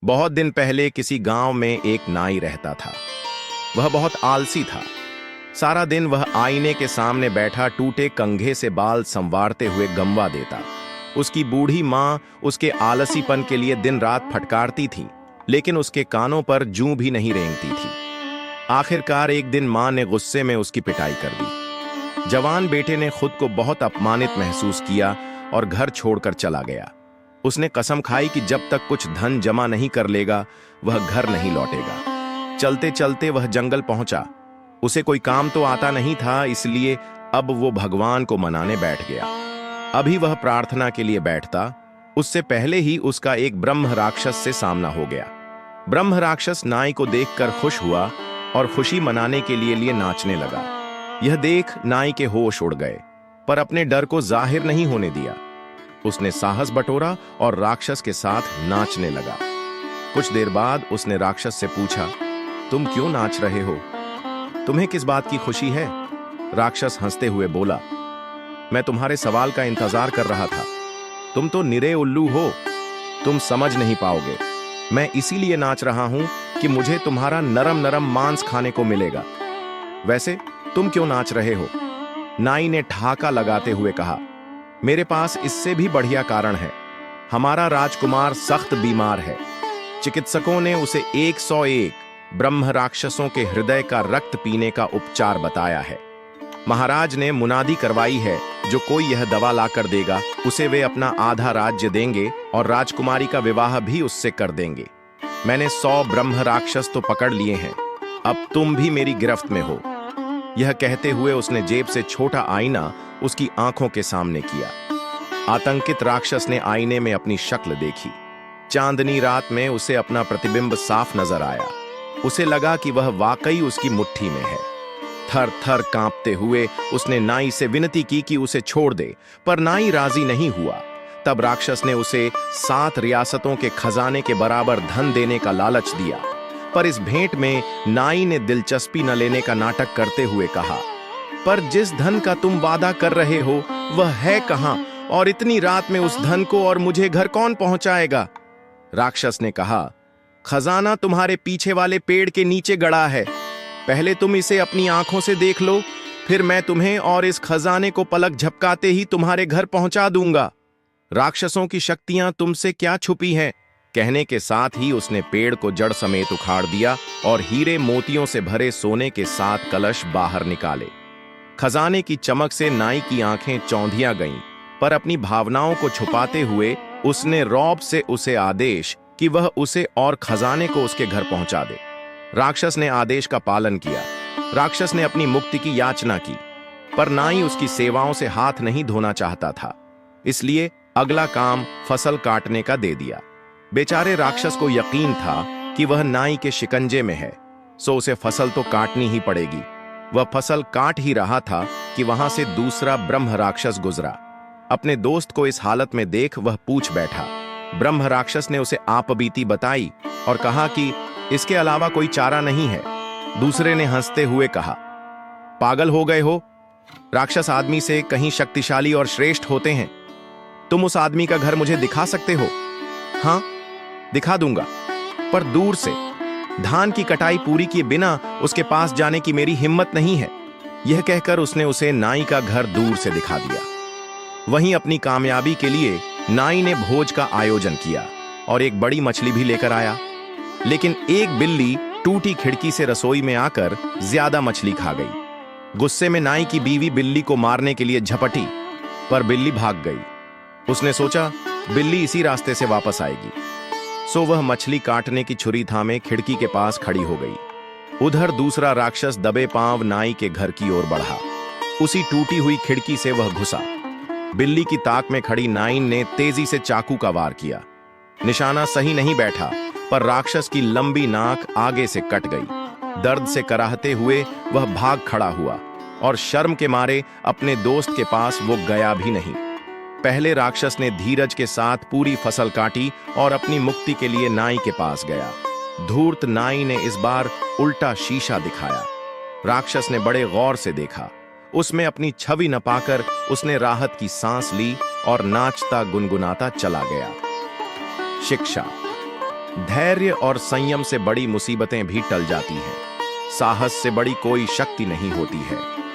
बहुत दिन पहले किसी गांव में एक नाई रहता था। वह बहुत आलसी था। सारा दिन वह आईने के सामने बैठा टूटे कंघे से बाल संवारते हुए गमवा देता। उसकी बूढ़ी माँ उसके आलसीपन के लिए दिन रात फटकारती थी, लेकिन उसके कानों पर जूं भी नहीं रेंगती थी। आखिरकार एक दिन माँ ने गुस्से में उसकी पिटाई कर दी। जवान बेटे ने खुद को बहुत अपमानित महसूस किया और घर छोड़कर चला गया। उसने कसम खाई कि जब तक कुछ धन जमा नहीं कर लेगा वह घर नहीं लौटेगा। चलते चलते वह जंगल पहुंचा। उसे कोई काम तो आता नहीं था, इसलिए अब वो भगवान को मनाने बैठ गया। अभी वह प्रार्थना के लिए बैठता, उससे पहले ही उसका एक ब्रह्म राक्षस से सामना हो गया। ब्रह्म राक्षस नाई को देखकर खुश हुआ और खुशी मनाने के लिए नाचने लगा। यह देख नाई के होश उड़ गए, पर अपने डर को जाहिर नहीं होने दिया। उसने साहस बटोरा और राक्षस के साथ नाचने लगा। कुछ देर बाद उसने राक्षस से पूछा, तुम क्यों नाच रहे हो? तुम्हें किस बात की खुशी है? राक्षस हंसते हुए बोला, मैं तुम्हारे सवाल का इंतजार कर रहा था। तुम तो निरे उल्लू हो, तुम समझ नहीं पाओगे। मैं इसीलिए नाच रहा हूं कि मुझे तुम्हारा नरम नरम मांस खाने को मिलेगा। वैसे तुम क्यों नाच रहे हो? नाई ने ठहाका लगाते हुए कहा, मेरे पास इससे भी बढ़िया कारण है। हमारा राजकुमार सख्त बीमार है। चिकित्सकों ने उसे 101 ब्रह्म राक्षसों के हृदय का रक्त पीने का उपचार बताया है। महाराज ने मुनादी करवाई है, जो कोई यह दवा लाकर देगा उसे वे अपना आधा राज्य देंगे और राजकुमारी का विवाह भी उससे कर देंगे। मैंने 100 ब्रह्म राक्षस तो पकड़ लिए हैं, अब तुम भी मेरी गिरफ्त में हो। यह कहते हुए उसने जेब से छोटा आईना उसकी आंखों के सामने किया। आतंकित राक्षस ने आईने में अपनी शक्ल देखी। चांदनी रात में उसे अपना प्रतिबिंब साफ नजर आया। उसे लगा कि वह वाकई उसकी मुट्ठी में है। थर थर कांपते हुए उसने नाई से विनती की कि उसे छोड़ दे, पर नाई राजी नहीं हुआ। तब राक्षस ने उसे 7 रियासतों के खजाने के बराबर धन देने का लालच दिया, पर इस भेंट में नाई ने दिलचस्पी न लेने का नाटक करते हुए कहा, पर जिस धन का तुम वादा कर रहे हो वह है कहां, और इतनी रात में उस धन को और मुझे घर कौन पहुंचाएगा? राक्षस ने कहा, खजाना तुम्हारे पीछे वाले पेड़ के नीचे गड़ा है। पहले तुम इसे अपनी आंखों से देख लो, फिर मैं तुम्हें और इस खजाने को पलक झपकाते ही तुम्हारे घर पहुंचा दूंगा। राक्षसों की शक्तियां तुमसे क्या छुपी हैं? कहने के साथ ही उसने पेड़ को जड़ समेत उखाड़ दिया और हीरे मोतियों से भरे सोने के 7 कलश बाहर निकाले। खजाने की चमक से नाई की आंखें चौंधिया गईं, पर अपनी भावनाओं को छुपाते हुए उसने रौब से उसे आदेश कि वह उसे और खजाने को उसके घर पहुंचा दे। राक्षस ने आदेश का पालन किया। राक्षस ने अपनी मुक्ति की याचना की, पर नाई उसकी सेवाओं से हाथ नहीं धोना चाहता था, इसलिए अगला काम फसल काटने का दे दिया। बेचारे राक्षस को यकीन था कि वह नाई के शिकंजे में है, सो उसे फसल तो काटनी ही पड़ेगी। वह फसल काट ही रहा था कि वहां से दूसरा ब्रह्म राक्षस गुजरा। अपने दोस्त को इस हालत में देख वह पूछ बैठा। ब्रह्म राक्षस ने उसे आपबीती बताई और कहा कि इसके अलावा कोई चारा नहीं है। दूसरे ने हंसते हुए कहा, पागल हो गए हो? राक्षस आदमी से कहीं शक्तिशाली और श्रेष्ठ होते हैं। तुम उस आदमी का घर मुझे दिखा सकते हो? हाँ, दिखा दूंगा, पर दूर से। धान की कटाई पूरी किए बिना उसके पास जाने की मेरी हिम्मत नहीं है। यह कहकर उसने उसे नाई का घर दूर से दिखा दिया। वहीं अपनी कामयाबी के लिए नाई ने भोज का आयोजन किया और एक बड़ी मछली भी लेकर आया, लेकिन एक बिल्ली टूटी खिड़की से रसोई में आकर ज्यादा मछली खा गई। गुस्से में नाई की बीवी बिल्ली को मारने के लिए झपटी, पर बिल्ली भाग गई। उसने सोचा बिल्ली इसी रास्ते से वापस आएगी, सो वह मछली काटने की छुरी थामे खिड़की के पास खड़ी हो गई। उधर दूसरा राक्षस दबे पांव नाई के घर की ओर बढ़ा। उसी टूटी हुई खिड़की से वह घुसा। बिल्ली की ताक में खड़ी नाई ने तेजी से चाकू का वार किया। निशाना सही नहीं बैठा, पर राक्षस की लंबी नाक आगे से कट गई। दर्द से कराहते हुए वह भाग खड़ा हुआ और शर्म के मारे अपने दोस्त के पास वो गया भी नहीं। पहले राक्षस ने धीरज के साथ पूरी फसल काटी और अपनी मुक्ति के लिए नाई के पास गया। धूर्त नाई ने इस बार उल्टा शीशा दिखाया। राक्षस ने बड़े गौर से देखा। उसमें अपनी छवि न पाकर उसने राहत की सांस ली और नाचता गुनगुनाता चला गया। शिक्षा। धैर्य और संयम से बड़ी मुसीबतें भी टल जाती हैं। साहस से बड़ी कोई शक्ति नहीं होती है।